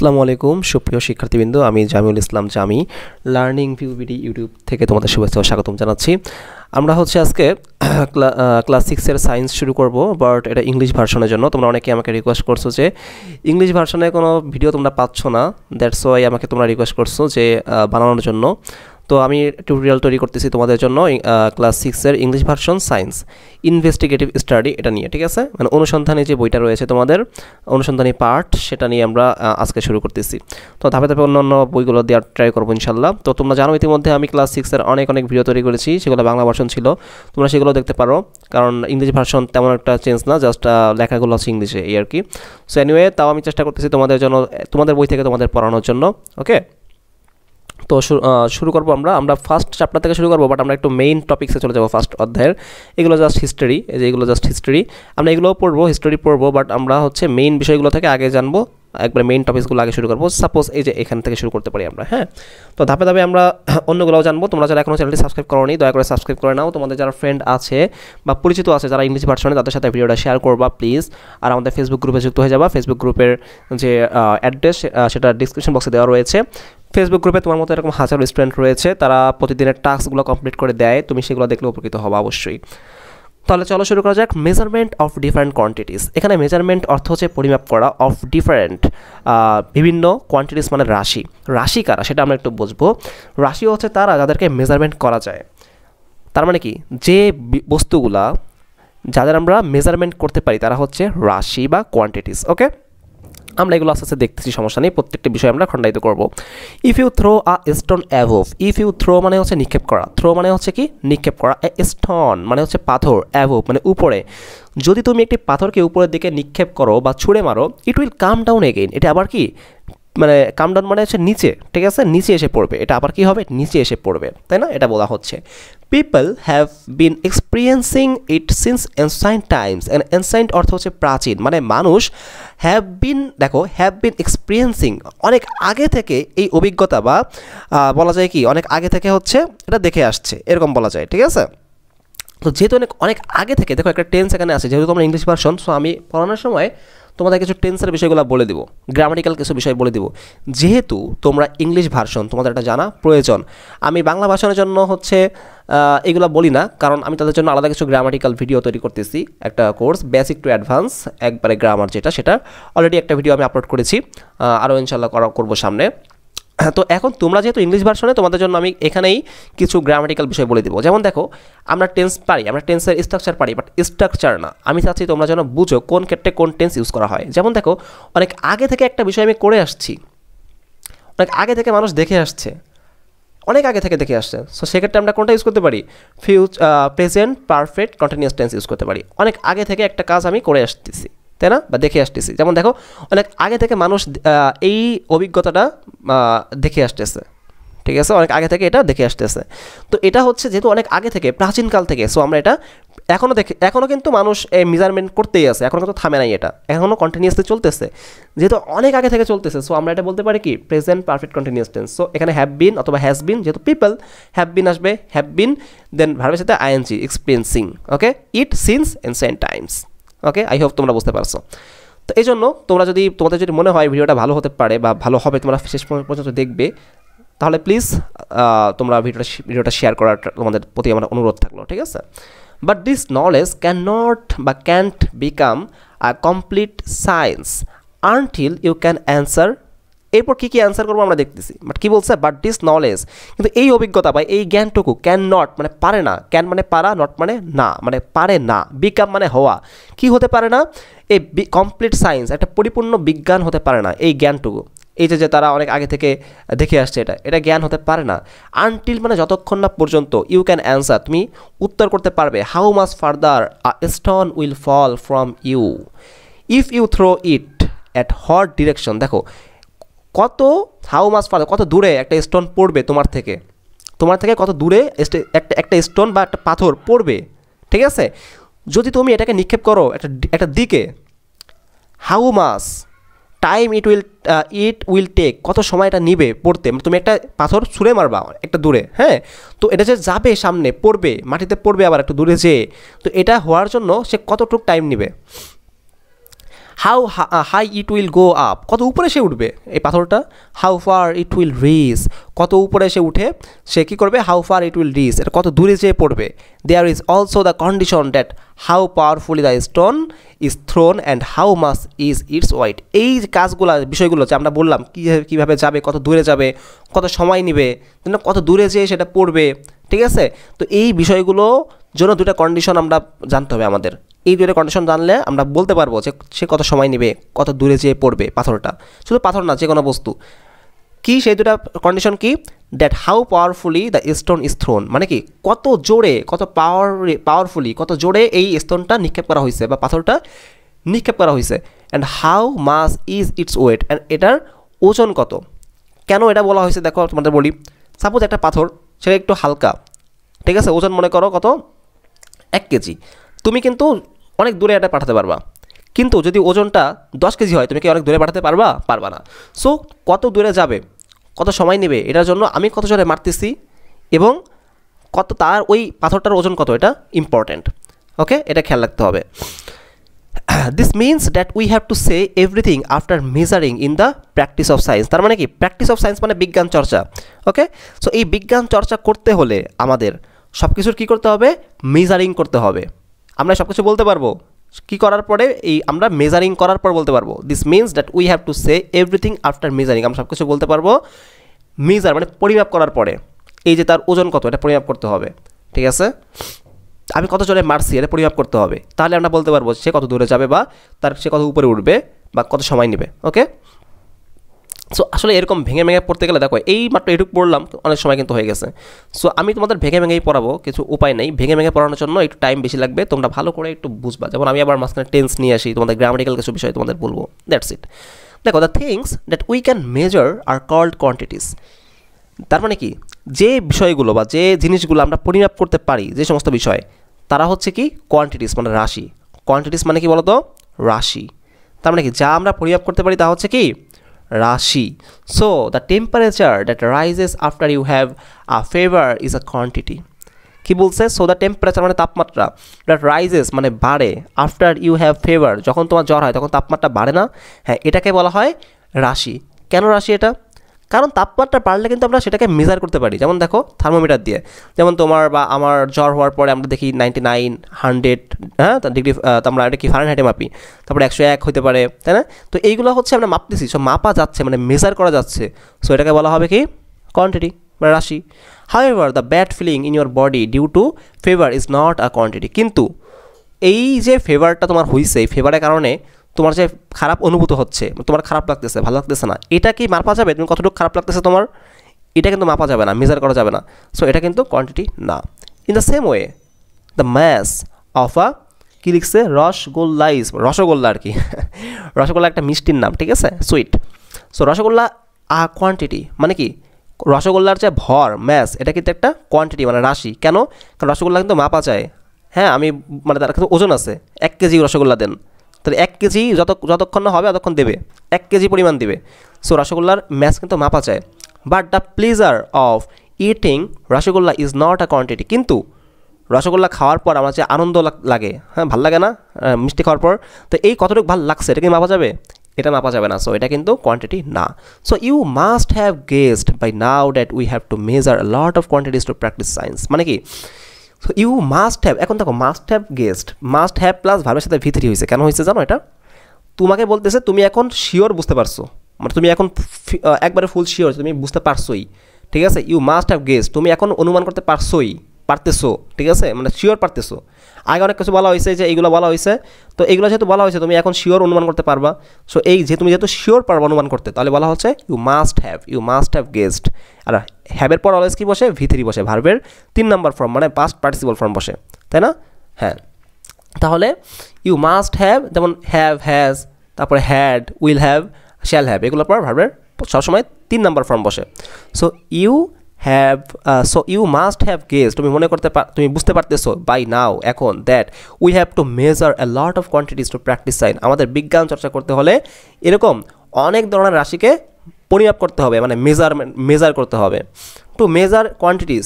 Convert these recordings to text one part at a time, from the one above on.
আসসালামু আলাইকুম সুপ্রিয় শিক্ষার্থীবৃন্দ, আমি জামিউল ইসলাম জামি লার্নিং ভিউবিডি ইউটিউব থেকে তোমাদের শুভেচ্ছা ও স্বাগতম জানাচ্ছি। আমরা আজকে ক্লাস 6 এর সায়েন্স শুরু করব, বাট এটা ইংলিশ ভার্সনের জন্য। তোমরা অনেকে আমাকে রিকোয়েস্ট করছো যে ইংলিশ ভার্সনে কোনো ভিডিও তোমরা পাচ্ছ না, দ্যাটস ওয়াই আমাকে তোমরা রিকোয়েস্ট করছো যে বানানোর জন্য। তো আমি টিউটোরিয়াল তৈরি করতেছি তোমাদের জন্য ক্লাস 6 এর English version science investigative study এটা নিয়ে, ঠিক আছে? মানে অনুসন্ধানী যে বইটা রয়েছে তোমাদের অনুসন্ধানী পার্ট, সেটা নিয়ে আমরা আজকে শুরু করতেছি। তো ধাপে ধাপে অন্য বইগুলো দেওয়ার ট্রাই করবো ইনশাল্লাহ। তো তোমরা জানো ইতিমধ্যে আমি ক্লাস 6 এর অনেক ভিডিও তৈরি করেছি, সেগুলো বাংলা ভার্সন ছিল, তোমরা সেগুলো দেখতে পারো, কারণ ইংলিশ ভার্সন তেমন একটা চেঞ্জ না, জাস্ট লেখাগুলো হচ্ছে ইংলিশে এই আর কি। সো এনিওয়ে, তাও আমি চেষ্টা করতেছি তোমাদের জন্য, তোমাদের বই থেকে তোমাদের পড়ানোর জন্য। ওকে, তো শুরু করবো আমরা ফার্স্ট চ্যাপ্টার থেকে শুরু করবো, বাট আমরা একটু মেইন টপিক্সে চলে যাবো ফার্স্ট অধ্যায়ের। এগুলো জাস্ট হিস্ট্রি, এগুলো জাস্ট হিস্ট্রি, আমরা এগুলোও পড়বো, হিস্ট্রি পড়বো, বাট আমরা মেইন বিষয়গুলো থেকে আগে জানবো, একবার মেইন টপিকসগুলো আগে শুরু করবো। সাপোজ এই যে এখান থেকে শুরু করতে পারি আমরা, হ্যাঁ। তো ধাপে ধাপে আমরা অন্যগুলোও জানবো। তোমরা যারা এখনও চ্যানেলটি সাবস্ক্রাইব করোনি, দয়া করে সাবস্ক্রাইব করে নাও। তোমাদের যারা ফ্রেন্ড আছে বা পরিচিত আছে যারা ইংলিশ ভার্সনে, তাদের সাথে ভিডিওটা শেয়ার করবা প্লিজ। আর আমাদের ফেসবুক গ্রুপে যুক্ত হয়ে যাবা। ফেসবুক গ্রুপের যে অ্যাড্রেস সেটা ডিসক্রিপশন বক্সে দেওয়া রয়েছে। ফেসবুক গ্রুপে তোমার মতো এরকম হাজারো স্টুডেন্ট রয়েছে, তারা প্রতিদিনের টাস্কগুলো কমপ্লিট করে দেয়, তুমি সেগুলো দেখলে উপকৃত হবা অবশ্যই। তাহলে চলো শুরু করা যাক। Measurement of different quantities. এখানে মেজারমেন্ট অর্থ হচ্ছে পরিমাপ করা, অফ ডিফারেন্ট বিভিন্ন কোয়ান্টিটিস মানে রাশি। রাশি কারা সেটা আমরা একটু বুঝবো। রাশি হচ্ছে তারা যাদেরকে মেজারমেন্ট করা যায়। তার মানে কি, যে বস্তুগুলা যাদের আমরা মেজারমেন্ট করতে পারি তারা হচ্ছে রাশি বা কোয়ান্টিটিস। ওকে, আমরা এগুলো আস্তে আস্তে দেখতেছি, সমস্যা নেই, প্রত্যেকটা বিষয় আমরা খণ্ডায়িত করব। If you throw a stone above, if you throw মানে হচ্ছে নিক্ষেপ করা, থ্রো মানে হচ্ছে কি নিক্ষেপ করা, এ স্টোন মানে হচ্ছে পাথর, অ্যাভোভ মানে উপরে। যদি তুমি একটি পাথরকে উপরের দিকে নিক্ষেপ করো বা ছুঁড়ে মারো, it will come down again, এটা আবার কি মানে কাম ডাউন মানে হচ্ছে নিচে, ঠিক আছে, নিচে এসে পড়বে, এটা আবার কি হবে, নিচে এসে পড়বে, তাই না? এটা বলা হচ্ছে। People have been experiencing it since ancient times. Ancient অর্থ হচ্ছে প্রাচীন, মানে মানুষ হ্যাভ বিন, দেখো হ্যাভ বিন এক্সপিরিয়েন্সিং, অনেক আগে থেকে এই অভিজ্ঞতা বা বলা যায় কি অনেক আগে থেকে হচ্ছে এটা দেখে আসছে, এরকম বলা যায়, ঠিক আছে? তো যেহেতু অনেক আগে থেকে, দেখো একটা টেন্স এখানে আছে, যেহেতু তোমরা ইংলিশ ভার্সন, সো আমি পড়ানোর সময় তোমাদের কিছু টেন্সের বিষয়গুলো বলে দিব, গ্রামাটিক্যাল কিছু বিষয় বলে দিব। যেহেতু তোমরা ইংলিশ ভার্সন, তোমাদের এটা জানা প্রয়োজন। আমি বাংলা ভাষণের জন্য এগুলো বলি না, কারণ আমি তাদের জন্য আলাদা কিছু গ্রামাটিক্যাল ভিডিও তৈরি করতেছি, একটা কোর্স বেসিক টু অ্যাডভান্স, একবারে গ্রামার যেটা, সেটা অলরেডি একটা ভিডিও আমি আপলোড করেছি, আরও ইনশাল্লাহ করবো সামনে। তো এখন তোমরা যেহেতু ইংলিশ ভার্সনে, তোমাদের জন্য আমি এখানেই কিছু গ্রামাটিক্যাল বিষয় বলে দেবো। যেমন দেখো, আমরা টেন্স পারি, আমরা টেন্সের স্ট্রাকচার পারি, বাট স্ট্রাকচার না। আমি চাচ্ছি তোমরা যেন বুঝো কোন ক্ষেত্রে কোন টেন্স ইউজ করা হয়। যেমন দেখো, অনেক আগে থেকে একটা বিষয় আমি করে আসছি, অনেক আগে থেকে মানুষ দেখে আসছে, অনেক আগে থেকে দেখে আসছে, সো সেক্ষেত্রে আমরা কোনটা ইউজ করতে পারি, present perfect continuous tense use করতে পারি। অনেক আগে থেকে একটা কাজ আমি করে আসতেছি, তাই না, বা দেখে আসতেছি। যেমন দেখো, অনেক আগে থেকে মানুষ এই অভিজ্ঞতাটা দেখে আসতেছে, ঠিক আছে, অনেক আগে থেকে এটা দেখে আসতেছে। তো এটা হচ্ছে যেহেতু অনেক আগে থেকে, প্রাচীনকাল থেকে, সো আমরা এটা এখনও কিন্তু মানুষ এই মেজারমেন্ট করতেই আছে, এখনও কিন্তু থামে নাই, এটা এখনও কন্টিনিউয়াসলি চলতেছে। যেহেতু অনেক আগে থেকে চলতেছে, সো আমরা এটা বলতে পারি কি present perfect continuous tense. So এখানে হ্যাভ বিন অথবা হ্যাজ বিন, যেহেতু পিপল হ্যাভ বিন আসবে, হ্যাভ বিন, দেন ভার্বের সাথে ING, experiencing, okay, it since ancient times. Okay, I hope তোমরা বুঝতে পারছো। তো এই জন্য তোমাদের যদি মনে হয় ভিডিওটা ভালো হতে পারে বা ভালো হবে, তোমরা শেষ পর্যন্ত দেখবে, তাহলে প্লিজ তোমরা ভিডিওটা শেয়ার করার তোমাদের প্রতি আমার অনুরোধ থাকলো, ঠিক আছে? But this knowledge can't become a complete science until you can answer. এরপর কী অ্যান্সার করবো আমরা দেখতেছি, বাট কী বলছে, বাট দিস নলেজ, কিন্তু এই অভিজ্ঞতা বা এই জ্ঞানটুকু ক্যান নট মানে পারে না, ক্যান মানে পারা, নট মানে না, মানে পারে না, বিকাম মানে হওয়া, কি হতে পারে না, এই কমপ্লিট সায়েন্স, একটা পরিপূর্ণ বিজ্ঞান হতে পারে না এই জ্ঞানটুকু। এই যে তারা অনেক আগে থেকে দেখে আসছে, এটা জ্ঞান হতে পারে না। আনটিল মানে যতক্ষণ না পর্যন্ত, ইউ ক্যান অ্যান্সার তুমি উত্তর করতে পারবে, how much further a stone will fall from you if you throw it at what direction. দেখো হাউ মাচ ফার্দার, কত দূরে একটা স্টোন পড়বে তোমার থেকে কত দূরে একটা স্টোন বা একটা পাথর পড়বে, ঠিক আছে, যদি তুমি এটাকে নিক্ষেপ করো একটা দিকে। How much time it will take, কত সময় এটা নিবে পড়তে, মানে তুমি একটা পাথর ছুঁড়ে মারবা একটা দূরে, হ্যাঁ, তো এটা যে যাবে সামনে, পড়বে, মাটিতে পড়বে আবার একটু দূরে যেয়ে, তো এটা হওয়ার জন্য সে কতটুকু টাইম নিবে। How high it will go up, কত উপরে সে উঠবে এই পাথরটা, how far it will reach, কত উপরে সে উঠে সে কী করবে, how far it will reach, এটা কত দূরে যেয়ে পড়বে। There is also the condition that how powerfully the stone is thrown and how much is its weight. এই যে কাজগুলো বিষয়গুলো যে আমরা বললাম কীভাবে যাবে, কত দূরে যাবে, কত সময় নেবে, কত দূরে যেয়ে সেটা পড়বে, ঠিক আছে। তো এই বিষয়গুলো জন্য দুটা কন্ডিশন আমরা জানতে হবে আমাদের। এই দুটো কন্ডিশন জানলে আমরা বলতে পারবো যে সে কত সময় নেবে, কত দূরে যেয়ে পড়বে পাথরটা, শুধু পাথর না যে কোনো বস্তু। কি সেই দুটা কন্ডিশন কি, that how powerfully the stone is thrown, মানে কি কত জোরে, কত পাওয়ারফুলি, কত জোরে এই স্টোনটা নিক্ষেপ করা হয়েছে বা পাথরটা নিক্ষেপ করা হয়েছে, and how much is its weight, and এটার ওজন কত। কেন এটা বলা হয়েছে দেখো তোমাদের বলি। সাপোজ একটা পাথর সেটা একটু হালকা, ঠিক আছে, ওজন মনে করো কত 1 কেজি, তুমি কিন্তু অনেক দূরে এটা পাঠাতে পারবা। কিন্তু যদি ওজনটা 10 কেজি হয়, তুমি কি অনেক দূরে পাঠাতে পারবা না। সো কত দূরে যাবে, কত সময় নেবে, এটার জন্য আমি কত জোরে মারতেছি এবং কত তার ওই পাথরটার ওজন কত, এটা ইম্পর্ট্যান্ট। ওকে, এটা খেয়াল রাখতে হবে। This means that we have to say everything after measuring in the practice of science. তার মানে কি, প্র্যাকটিস অফ সায়েন্স মানে বিজ্ঞান চর্চা। ওকে, সো এই বিজ্ঞান চর্চা করতে হলে আমাদের সব কিছুর কী করতে হবে, মেজারিং করতে হবে। আমরা সব কিছু বলতে পারবো কী করার পরে, এই আমরা মেজারিং করার পর বলতে পারবো। This means that we have to say everything after measuring, আমরা সব কিছু বলতে পারবো মেজার মানে পরিমাপ করার পরে। এই যে তার ওজন কত, এটা পরিমাপ করতে হবে, ঠিক আছে। আমি কত জোরে মারছি এটা পরিমাপ করতে হবে, তাহলে আমরা বলতে পারবো সে কত দূরে যাবে বা সে কত উপরে উঠবে বা কত সময় নেবে। ওকে, সো আসলে এরকম ভেঙে ভেঙে পড়তে গেলে দেখো এই মাত্র এটুকু পড়লাম, অনেক সময় কিন্তু হয়ে গেছে। সো আমি তোমাদের ভেঙে ভেঙেই পড়াবো, কিছু উপায় নেই, ভেঙে ভেঙে পড়ানোর জন্য একটু টাইম বেশি লাগবে, তোমরা ভালো করে একটু বুঝবা। যেমন আমি আবার মাঝখানে টেন্স নিয়ে আসি, তোমাদের গ্রামাটিক্যাল কিছু বিষয় তোমাদের বলবো, দ্যাটস ইট। দেখো, the things that we can measure are called quantities. তার মানে কি, যে বিষয়গুলো বা যে জিনিসগুলো আমরা পরিমাপ করতে পারি, যে সমস্ত বিষয়, তারা হচ্ছে কি কোয়ান্টিটিস মানে রাশি। কোয়ান্টিটিস মানে কি বলতো, রাশি। তার মানে কি, যা আমরা পরিমাপ করতে পারি তা হচ্ছে কি রাশি। So the temperature that rises after you have a fever is a quantity. কি বলছে, সো দ্য টেম্পারেচার মানে তাপমাত্রা, দ্যাট রাইজেস মানে বাড়ে, আফটার ইউ হ্যাভ ফেভার যখন তোমার জ্বর হয় তখন তাপমাত্রা বাড়ে না, হ্যাঁ এটাকে বলা হয় রাশি। কেন রাশি এটা, কারণ তাপমাত্রা বাড়লে কিন্তু আমরা সেটাকে মেজার করতে পারি। যেমন দেখো থার্মোমিটার দিয়ে, যেমন তোমার বা আমার জ্বর হওয়ার পরে আমরা দেখি 99, 100, হ্যাঁ ডিগ্রি, আমরা এটা কি ফারেনহাইটে মাপি, তারপরে 101 হতে পারে, তাই না। তো এইগুলো হচ্ছে আমরা মাপতেছি, সব মাপা যাচ্ছে মানে মেজার করা যাচ্ছে, সো এটাকে বলা হবে কি কোয়ান্টিটি বা রাশি। However the bad feeling in your body due to fever is not a quantity. কিন্তু এই যে ফেভারটা তোমার হয়েছে, এই ফেভারের কারণে তোমার যে খারাপ অনুভূত হচ্ছে, তোমার খারাপ লাগতেছে, ভালো লাগতেছে না, এটা কি মাপা যাবে, তুমি কতটুকু খারাপ লাগতেছে তোমার, এটা কিন্তু মাপা যাবে না, মেজার করা যাবে না। সো এটা কিন্তু কোয়ান্টিটি না। In the same way the mass of a, কী লিখছে, রসগোল্লাইজ, রসগোল্লা আর কি রসগোল্লা একটা মিষ্টির নাম, ঠিক আছে, সুইট। সো রসগোল্লা আ কোয়ান্টিটি মানে কি, রসগোল্লার যে ভর ম্যাস, এটা কিন্তু একটা কোয়ান্টিটি মানে রাশি। কেন, কারণ রসগোল্লা কিন্তু মাপা যায়। হ্যাঁ, আমি মানে তার কিন্তু ওজন আছে, 1 কেজি রসগোল্লা দেন, তাহলে 1 কেজি যতক্ষণ না হবে ততক্ষণ দেবে, 1 কেজি পরিমাণ দেবে। সো রসগোল্লার ম্যাস কিন্তু মাপা যায়। But the pleasure of eating rasgulla is not a quantity. কিন্তু রসগোল্লা খাওয়ার পর আমার যে আনন্দ লাগে, হ্যাঁ ভাল লাগে না মিষ্টি খাওয়ার পর, তো এই কতটুকু ভাল লাগছে এটা কি মাপা যাবে, এটা মাপা যাবে না। সো এটা কিন্তু কোয়ান্টিটি না। So you must have guessed by now that we have to measure a lot of quantities to practise science. মানে কি, সো ইউ মাস্ট হ্যাভ, এখন দেখো must have guessed, must have plus ভার্বের সাথে V3 হয়েছে। কেন হয়েছে জানো, এটা তোমাকে বলতেছে তুমি এখন শিওর বুঝতে পারছো, মানে তুমি এখন একবারে ফুল শিওর তুমি বুঝতে পারছোই, ঠিক আছে। ইউ মাস্ট হ্যাভ গেসড, তুমি এখন অনুমান করতে পারতেছো, ঠিক আছে, মানে শিওর পারতেছো। আগে অনেক কিছু বলা হয়েছে যে এইগুলো বলা হয়েছে, তো এইগুলো যেহেতু বলা হয়েছে তুমি এখন শিওর অনুমান করতে পারবা। সো এই যে তুমি যেহেতু শিওর পারবা অনুমান করতে, তাহলে বলা হচ্ছে ইউ মাস্ট হ্যাভ গেসড। আর হ্যাভের পর অলওয়েজ কি বসে, V3 বসে, ভার্বের 3 নম্বর ফর্ম মানে পাস্ট পার্টিসিপল ফর্ম বসে, তাই না। হ্যাঁ, তাহলে ইউ মাস্ট হ্যাভ, যেমন হ্যাভ, হ্যাজ, তারপরে had, will have, shall have, এগুলোর পর ভার্বের সবসময় 3 নম্বর ফর্ম বসে। So you must have guess, তুমি বুঝতে পারতেছো বাই নাও এখন, that we have to measure a lot of quantities to practise science. আমাদের বিজ্ঞান চর্চা করতে হলে এরকম অনেক ধরনের রাশিকে পরিমাপ করতে হবে, মানে মেজার করতে হবে। To measure quantities,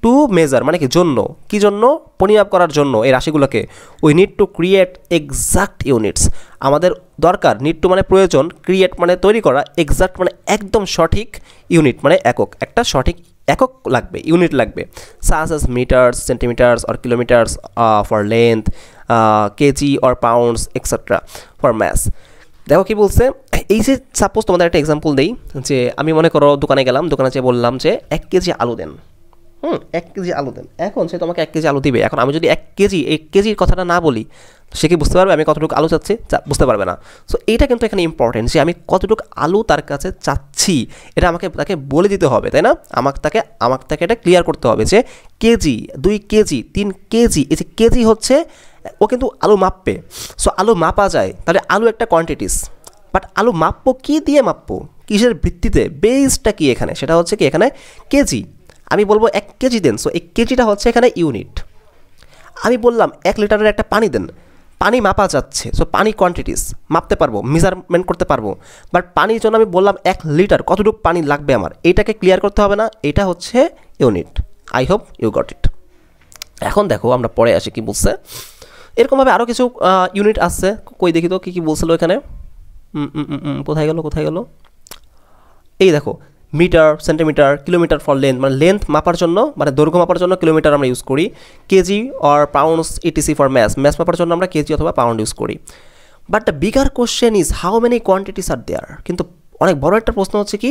to measure মানে কি জন্য, কি জন্য, পরিমাপ করার জন্য এই রাশিগুলোকে we need to create exact units, আমাদের দরকার, নিড টু মানে প্রয়োজন, ক্রিয়েট মানে তৈরি করা, এক্সাক্ট মানে একদম সঠিক, ইউনিট মানে একক, একটা সঠিক একক লাগবে, ইউনিট লাগবে, such as metres, centimetres or kilometres for length, KG or pounds etcetera for mass. দেখো কি বলছে, এই যে সাপোজ তোমাদের একটা এক্সাম্পল দেই, যে আমি মনে করো দোকানে গেলাম, দোকানে যেয়ে বললাম যে 1 কেজি আলু দেন, 1 কেজি আলু দেন, এখন সে তোমাকে 1 কেজি আলু দিবে, এখন আমি যদি 1 কেজি, এই কেজির কথাটা না বলি, সে কি বুঝতে পারবে আমি কতটুকু আলু চাচ্ছি? বুঝতে পারবে না। সো এইটা কিন্তু এখানে ইম্পর্টেন্ট, যে আমি কতটুকু আলু তার কাছে চাচ্ছি এটা আমাকে তাকে বলে দিতে হবে, তাই না? আমাকে এটা ক্লিয়ার করতে হবে যে কেজি, 2 কেজি, 3 কেজি, এই যে কেজি হচ্ছে ও কিন্তু আলু মাপবে। সো আলু মাপা যায়, তাহলে আলু একটা কোয়ান্টিটিস, বাট আলু মাপবো কী দিয়ে মাপবো, কিসের ভিত্তিতে, বেসটা কি এখানে, সেটা হচ্ছে কি এখানে কেজি। আমি বলবো 1 কেজি দেন, সো এই কেজিটা হচ্ছে এখানে ইউনিট। আমি বললাম 1 লিটারের একটা পানি দেন, পানি মাপা যাচ্ছে, সো পানি কোয়ান্টিটিস মাপতে পারবো, মেজারমেন্ট করতে পারবো, বাট পানির জন্য আমি বললাম 1 লিটার, কতটুকু পানি লাগবে আমার, এইটাকে ক্লিয়ার করতে হবে না, এটা হচ্ছে unit. I hope you got it. এখন দেখো আমরা পরে আসি কি বলছে, এরকমভাবে আরও কিছু ইউনিট আছে, কই দেখি তো কী কী বলছিল এখানে, কোথায় গেল, এই দেখো metre, centimetre, kilometre for length, মানে লেন্থ মাপার জন্য, মানে দৈর্ঘ্য মাপার জন্য কিলোমিটার আমরা ইউজ করি, KG or pounds etc for mass মাপার জন্য আমরা কেজি অথবা পাউন্ড ইউজ করি। But the bigger question is how many quantities are there, কিন্তু অনেক বড় একটা প্রশ্ন হচ্ছে কি,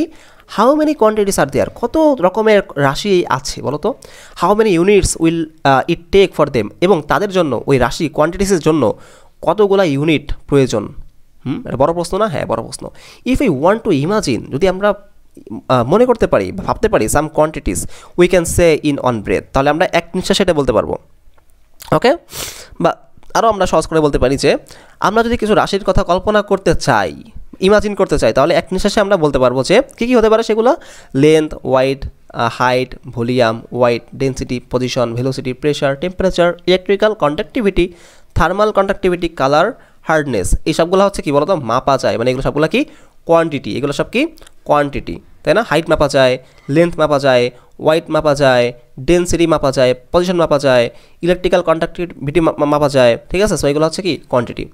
how many quantities are there, কত রকমের রাশি আছে বলো তো, how many units will it take for them, এবং তাদের জন্য ওই রাশি কোয়ান্টিটিসের জন্য কতগুলা ইউনিট প্রয়োজন। এটা বড় প্রশ্ন না? হ্যাঁ বড় প্রশ্ন। If you want to imagine, যদি আমরা মনে করতে পারি বা ভাবতে পারি, some quantities we can say in on breath, তাহলে আমরা এক নিঃশ্বাসে এটা বলতে পারবো। ওকে, বা আরও আমরা সহজ করে বলতে পারি যে আমরা যদি কিছু রাশির কথা কল্পনা করতে চাই, ইমাজিন করতে চাই, তাহলে এক নিঃশ্বাসে আমরা বলতে পারবো যে কী কী হতে পারে সেগুলো, length, wide, height, volume, wide, density, position, velocity, pressure, temperature, electrical conductivity, thermal conductivity, colour, hardness, এই সবগুলো হচ্ছে কি বলতো মাপা যায়, মানে এগুলো সবগুলো কি কোয়ান্টিটি, এগুলো সব কি কোয়ান্টিটি, তাই না? হাইট মাপা যায়, লেন্থ মাপা যায়, ওয়াইড মাপা যায়, ডেন্সিটি মাপা যায়, পজিশন মাপা যায়, ইলেকট্রিক্যাল কন্ডাক্টিভিটি মাপা যায়, ঠিক আছে? সো এগুলো হচ্ছে কি quantity.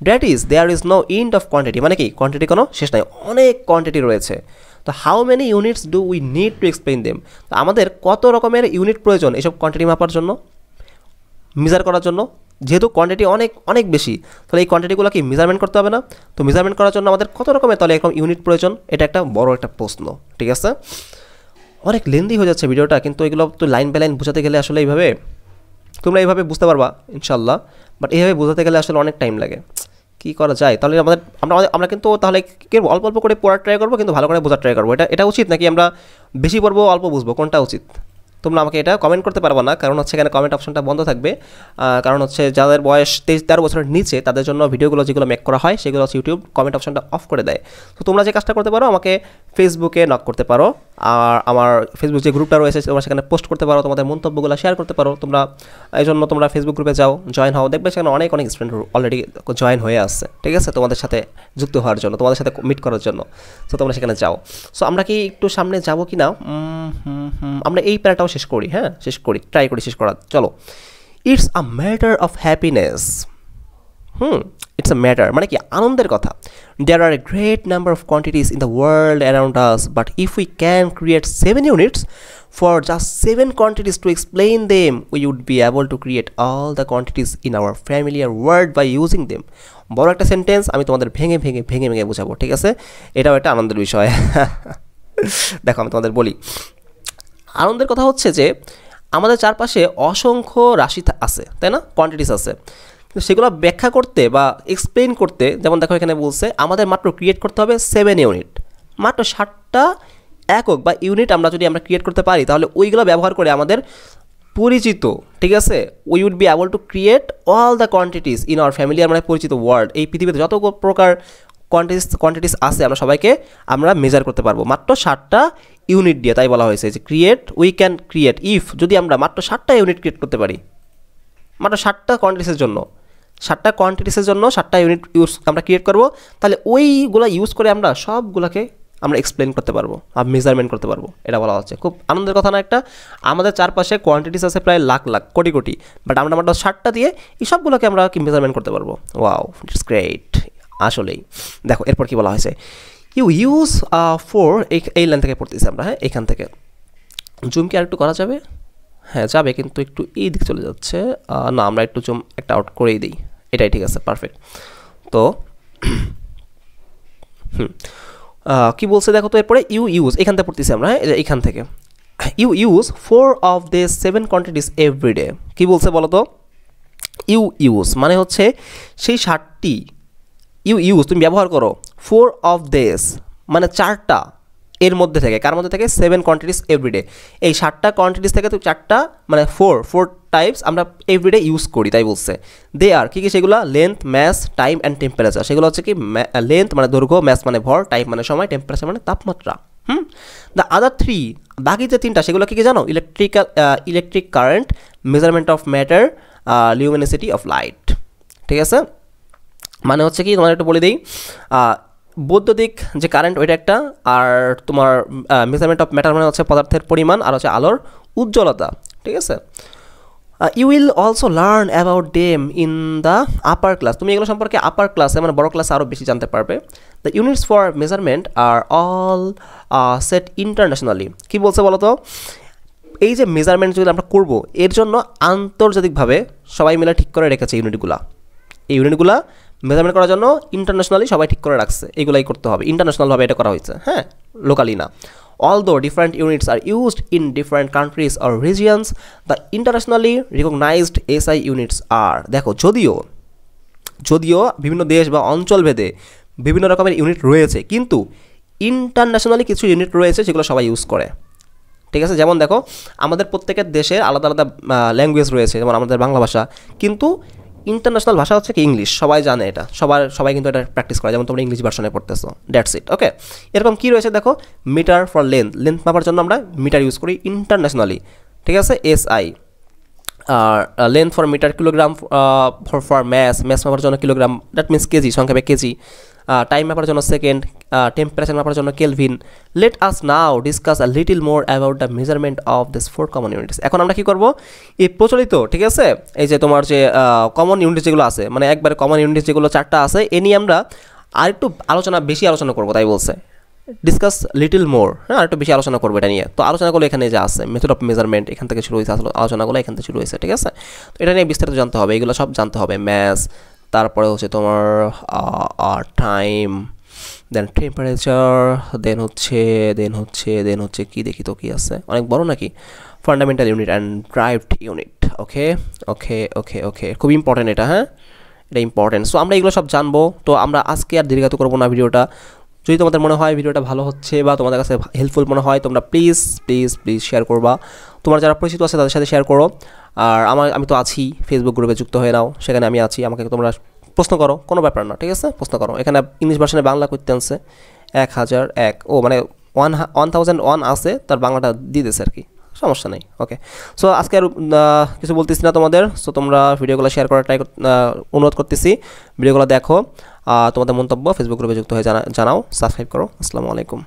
That is there is no end of quantity, মানে কি কোয়ান্টিটি কোনো শেষ নাই, অনেক কোয়ান্টিটি রয়েছে। তো how many units do we need two explain them, তো আমাদের কত রকমের ইউনিট প্রয়োজন এইসব কোয়ান্টিটি মাপার জন্য, মেজার করার জন্য, যেহেতু কোয়ান্টিটি অনেক অনেক বেশি, তাহলে এই কোয়ান্টিটিগুলো কি মেজারমেন্ট করতে হবে না? তো মেজারমেন্ট করার জন্য আমাদের কত রকমের তাহলে এরকম ইউনিট প্রয়োজন, এটা একটা বড় একটা প্রশ্ন, ঠিক আছে? অনেক লেন্দি হয়ে যাচ্ছে ভিডিওটা, কিন্তু এগুলো তো লাইন বাই লাইন বোঝাতে গেলে আসলে এইভাবে তোমরা এইভাবে বুঝতে পারবা ইনশাল্লাহ, বাট এইভাবে বোঝাতে গেলে আসলে অনেক টাইম লাগে। কী করা যায় তাহলে, আমরা কিন্তু তাহলে কি অল্প অল্প করে পড়ার ট্রাই করবো, কিন্তু ভালো করে বোঝার ট্রাই করবো, এটা উচিত নাকি আমরা বেশি পড়বো অল্প বুঝবো, কোনটা উচিত? তোমরা আমাকে এটা কমেন্ট করতে পারবো না, কারণ হচ্ছে এখানে কমেন্ট অপশনটা বন্ধ থাকবে, কারণ হচ্ছে যাদের বয়স 23-13 বছরের নিচে তাদের জন্য ভিডিওগুলো যেগুলো মেক করা হয় সেগুলো হচ্ছে ইউটিউব কমেন্ট অপশনটা অফ করে দেয়। তো তোমরা যে কাজটা করতে পারো, আমাকে ফেসবুকে নক করতে পারো, আর আমার ফেসবুক যে গ্রুপটা রয়েছে তোমরা সেখানে পোস্ট করতে পারো, তোমাদের মন্তব্যগুলো শেয়ার করতে পারো। তোমরা এই জন্য তোমরা ফেসবুক গ্রুপে যাও, জয়েন হও, দেখবে সেখানে অনেক স্টুডেন্ট অলরেডি জয়েন হয়ে আসছে, ঠিক আছে? তোমাদের সাথে যুক্ত হওয়ার জন্য, তোমাদের সাথে মিট করার জন্য। সো তোমরা সেখানে যাও। সো আমরা কি একটু সামনে যাবো কি না, আমরা এই প্যারাটাও শেষ করি, হ্যাঁ শেষ করি, ট্রাই করি শেষ করার। চলো, it's a matter of happiness, it's a matter মানে কি আনন্দের কথা। There are a great number of quantities in the world around us, but if we can create 7 units for just 7 quantities to explain them, we would be able to create all the quantities in our familiar world by using them. বড় একটা sentence, আমি তোমাদের ভেঙে ভেঙে ভেঙে ভেঙে বোঝাবো, ঠিক আছে? এটাও একটা আনন্দের বিষয়। দেখো আমি তোমাদের বলি, আনন্দের কথা হচ্ছে যে আমাদের চারপাশে অসংখ্য রাশি আছে, তাই না? কোয়ান্টিটিস আছে, কিন্তু সেগুলো ব্যাখ্যা করতে বা এক্সপ্লেইন করতে, যেমন দেখো এখানে বলছে আমাদের মাত্র ক্রিয়েট করতে হবে 7 ইউনিট, মাত্র 7টা একক বা ইউনিট আমরা যদি ক্রিয়েট করতে পারি, তাহলে ওইগুলো ব্যবহার করে আমাদের পরিচিত, ঠিক আছে, we would be able to create all the quantities in our familiar মানে পরিচিত ওয়ার্ল্ড, এই পৃথিবীতে যত প্রকার কোয়ান্টিটিস আছে আমরা মেজার করতে পারবো মাত্র 7টা ইউনিট দিয়ে। তাই বলা হয়েছে যে create, we can create, if যদি আমরা মাত্র 7টা ইউনিট ক্রিয়েট করতে পারি, মাত্র 7টা কোয়ান্টিটিসের জন্য 7টা ইউনিট আমরা ক্রিয়েট করবো, তাহলে ওইগুলো ইউজ করে আমরা সবগুলোকে আমরা এক্সপ্লেন করতে পারবো আর মেজারমেন্ট করতে পারবো, এটা বলা হচ্ছে। খুব আনন্দের কথা না একটা? আমাদের চারপাশে কোয়ান্টিটিস আছে প্রায় লাখ লাখ কোটি কোটি, বাট আমরা মাত্র 60টা দিয়ে এই সবগুলোকে আমরা কি মেজারমেন্ট করতে পারবো। ওয়াও, ইটস গ্রেট আসলেই। দেখো এরপর কি বলা হয়েছে, ইউ ইউজ ফর, এই লাইন থেকে পড়তেছি আমরা, হ্যাঁ এখান থেকে। জুম কি আর একটু করা যাবে? হ্যাঁ যাবে, কিন্তু একটু এই দিক চলে যাচ্ছে। না, আমরা একটু জুম একটা আউট করেই দিই, এটাই ঠিক আছে, পারফেক্ট। তো কি বলছে দেখো তো এরপরে, ইউ ইউজ এখান থেকে পড়তেছি আমরা, হ্যাঁ এখান থেকে। You use 4 of the 7 quantities everyday. কি বলছে বলো তো, ইউ ইউজ মানে হচ্ছে সেই 60টি, ইউ ইউজ তুমি ব্যবহার করো 4 অফ দেস মানে 4টা এর মধ্যে থেকে, কার মধ্যে থেকে 7 কোয়ান্টিটিস এভরিডে। এই 60টা কোয়ান্টিটিস থেকে তো 4টা মানে 4 টাইপস আমরা এভরিডে ইউজ করি, তাই বলছে। দে আর কি কি সেগুলো, length, mass, time and temperature. সেগুলো হচ্ছে কি, লেন্থ মানে দৈর্ঘ্য, ম্যাস মানে ভর, টাইম মানে সময়, টেম্পারেচার মানে তাপমাত্রা। দ্য আদার 3, বাকি যে 3টা সেগুলো কি কি জানো, electric current, measurement of matter, luminosity of light. ঠিক আছে, মানে হচ্ছে কি তোমার একটু বলে দিই, বৈদ্যুতিক যে কারেন্ট ওইটা একটা, আর তোমার মেজারমেন্ট অফ ম্যাটার মানে হচ্ছে পদার্থের পরিমাণ, আর হচ্ছে আলোর উজ্জ্বলতা। ঠিক আছে, you will also learn about them in the upper class. তুমি এগুলো সম্পর্কে আপার ক্লাসে মানে বড় ক্লাসে আরও বেশি জানতে পারবে। দ্য ইউনিটস ফর মেজারমেন্ট আর অল সেট ইন্টারন্যাশনালি। কী বলছে বলো তো, এই যে মেজারমেন্ট যদি আমরা করব এর জন্য আন্তর্জাতিকভাবে সবাই মিলে ঠিক করে রেখেছে ইউনিটগুলা। এই ইউনিটগুলা মেজারমেন্ট করার জন্য ইন্টারন্যাশনালি সবাই ঠিক করে রাখছে, এগুলাই করতে হবে, ইন্টারন্যাশনালভাবে এটা করা হয়েছে, হ্যাঁ লোকালি না। Although different units are used in different countries or regions, the internationally recognized SI units are, দেখো যদিও বিভিন্ন দেশ বা অঞ্চল ভেদে বিভিন্ন রকমের ইউনিট রয়েছে, কিন্তু ইন্টারন্যাশনালি কিছু ইউনিট রয়েছে যেগুলো সবাই ইউজ করে। ঠিক আছে, যেমন দেখো আমাদের প্রত্যেকের দেশের আলাদা আলাদা ল্যাঙ্গুয়েজ রয়েছে, যেমন আমাদের বাংলা ভাষা, কিন্তু ইন্টারন্যাশনাল ভাষা হচ্ছে কি ইংলিশ, সবাই জানে এটা, সবাই কিন্তু এটা প্র্যাকটিস করে, যেমন তোমরা ইংলিশ ভার্সনে পড়তেছো, দ্যাটস ইট। ওকে, এরকম কী রয়েছে দেখো, মিটার ফর লেন্থ মাপার জন্য আমরা মিটার ইউজ করি ইন্টারন্যাশনালি। ঠিক আছে, SI। আর length for metre, kilogram for mass মাপার জন্য কিলোগ্রাম, দ্যাট মিনস কেজি, সংক্ষেপে কেজি। টাইম মাপার জন্য সেকেন্ড, টেম্পারেচার মাপার জন্য kelvin. Let us now discuss a little more about the measurement of this 4 common units. এখন আমরা কী করবো, এই প্রচলিত, ঠিক আছে, এই যে তোমার যে কমন ইউনিট যেগুলো আছে, মানে একবারে কমন ইউনিট যেগুলো 4টা আছে, এ নিয়ে আমরা আরেকটু বেশি আলোচনা করবো, তাই বলছে ডিসকাস লিটিল মোর, হ্যাঁ আরেকটু বেশি আলোচনা করবো এটা নিয়ে। তো আলোচনাগুলো এখানে যা আছে, মেথড অফ মেজারমেন্ট এখান থেকে শুরু হয়েছে, আলোচনাগুলো এখান থেকে শুরু হয়েছে। ঠিক আছে, তো এটা নিয়ে বিস্তারিত জানতে হবে, এগুলো সব জানতে হবে, ম্যাথস, তারপরে হচ্ছে তোমার টাইম, দেন টেম্পারেচার, দেন হচ্ছে কি দেখি তো কি আছে, অনেক বড় নাকি, fundamental unit and derived unit. Okay, খুব ইম্পর্টেন্ট এটা, হ্যাঁ এটা ইম্পর্টেন্ট। সো আমরা এগুলো সব জানবো। তো আমরা আজকে আর দীর্ঘায়িত করবো না ভিডিওটা। যদি তোমাদের মনে হয় ভিডিওটা ভালো হচ্ছে বা তোমাদের কাছে হেল্পফুল মনে হয়, তোমরা প্লিজ শেয়ার করবা, তোমার যারা পরিচিত আছে তাদের সাথে শেয়ার করো। আর আমি তো আছি, ফেসবুক গ্রুপে যুক্ত হয়ে নাও, সেখানে আমি আছি, আমাকে তোমরা প্রশ্ন করো, কোনো ব্যাপার না। ঠিক আছে, প্রশ্ন করো। এখানে ইংলিশ ভার্সনে বাংলা করতে আনছে 1001, ও মানে 1001 আছে, তার বাংলাটা দিয়ে দিয়েছে আর কি, সমস্যা নেই। ওকে, সো আজকে আর কিছু বলতেছি না তোমাদের। সো তোমরা ভিডিওগুলো শেয়ার করার অনুরোধ করতেছি, ভিডিওগুলো দেখো, তোমাদের মন্তব্য ফেসবুক গ্রুপে যুক্ত হয়ে জানাও, সাবস্ক্রাইব করো। আসসালামু আলাইকুম।